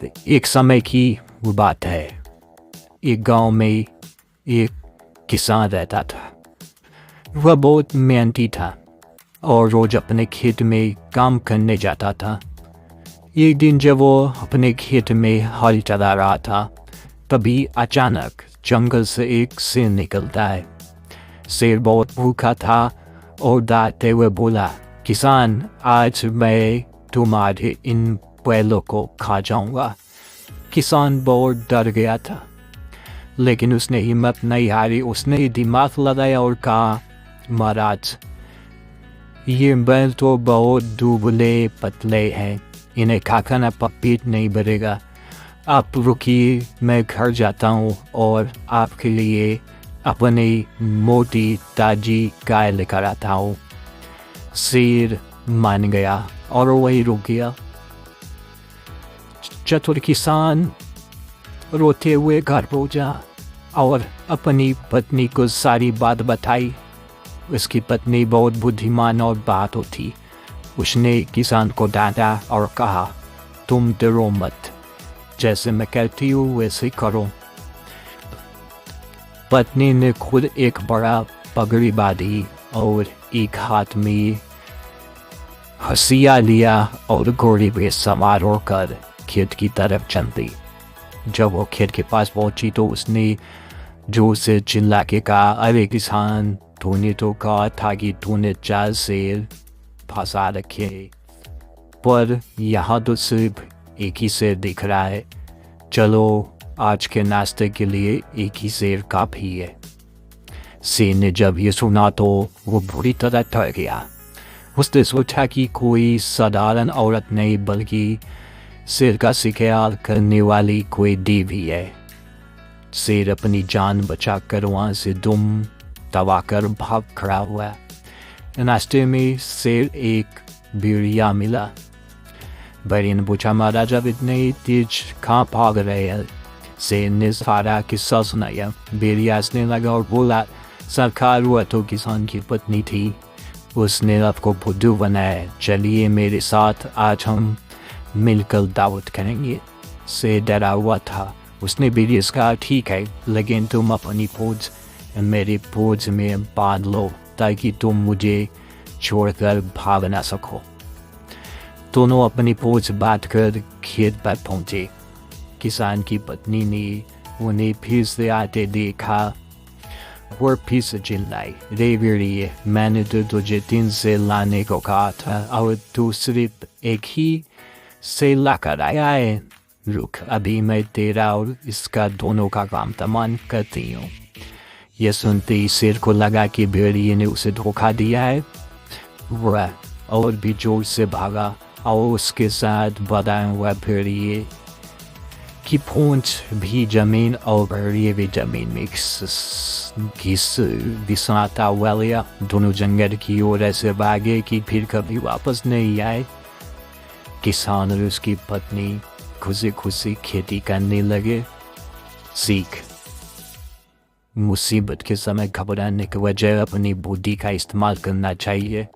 एक समय की वो बात है। एक गांव में एक किसान रहता था। वह बहुत मेहनती था और रोज अपने खेत में काम करने जाता था। एक दिन जब वो अपने खेत में हल चला रहा था, तभी अचानक जंगल से एक शेर निकलता है। शेर बहुत भूखा था और दौड़ते हुए बोला, किसान, आज मैं तुम्हारे इन बैलों को खा जाऊंगा। किसान बहुत डर गया था, लेकिन उसने हिम्मत नहीं हारी। उसने दिमाग लगाया और कहा, महाराज, ये बैल तो बहुत दुबले पतले हैं, इन्हें खाकर आपका पेट नहीं भरेगा। आप रुकिए, मैं घर जाता हूँ और आपके लिए अपनी मोटी ताजी गाय लेकर आता हूँ। शेर मान गया और वही रुक गया। चतुर किसान रोते हुए घर पहुंचा और अपनी पत्नी को सारी बात बताई। उसकी पत्नी बहुत बुद्धिमान और बातों थी। उसने किसान को डांटा और कहा, तुम डरो मत, जैसे मैं कहती हूँ वैसे करो। पत्नी ने खुद एक बड़ा पगड़ी बांधी और एक हाथ में हसिया लिया और घोड़े पे सवार होकर खेत की तरफ चल दी। जब वो खेत के पास पहुंची तो उसने जोर से चिल्ला के कहा, अरे किसान, तूने तो कहा था कि तूने 4 शेर फंसा रखे, पर यहाँ तो सिर्फ एक ही शेर दिख रहा है। चलो, आज के नाश्ते के लिए एक ही शेर काफी है। शेर ने जब ये सुना तो वो बुरी तरह डर गया। उसने सोचा कि कोई साधारण औरत नहीं बल्कि शेर का शिकार करने वाली कोई देवी है। शेर अपनी जान बचाकर वहाँ से दुम दबाकर भाग खड़ा हुआ। नाश्ते में शेर एक भेड़िया मिला। भेड़िया ने पूछा, महाराज, आप इतने तेज कहाँ भाग रहे हैं? शेर ने सारा किस्सा सुनाया। भेड़िया हंसने लगा और बोला, सरकार, हुआ तो किसान की पत्नी थी, उसने आपको बुद्धू बनाया। चलिए मेरे साथ, आज हम मिलकर दावत करेंगे। शेर डरा हुआ था। उसने भेड़िया से कहा, ठीक है, लेकिन तुम अपनी पूंछ मेरे पूंछ में बांध लो ताकि तुम मुझे छोड़कर भाग ना सको। दोनों अपनी पूंछ बांधकर खेत पर पहुंचे। किसान की पत्नी ने उन्हें फिर से आते देखा और फिर से चिल्लाई, रे भेड़िए, मैंने तो तुझे 3 से लाने को कहा था और तू सिर्फ एक ही से लाकर आया है। रुक, अभी मैं तेरा और इसका दोनों का काम तमाम करती हूँ। यह सुनते ही शेर को लगा कि भेड़िए ने उसे धोखा दिया है। वह और भी जोर से भागा और उसके साथ बधा हुआ भेड़िए की पूंछ भी जमीन और भेड़िए भी जमीन में घिसाता हुआ लिया। दोनों जंगल की ओर ऐसे भागे कि फिर कभी वापस नहीं आए। किसान और उसकी पत्नी खुशी खुशी खेती करने लगे। सीख: मुसीबत के समय घबराने के बजाय अपनी बुद्धि का इस्तेमाल करना चाहिए।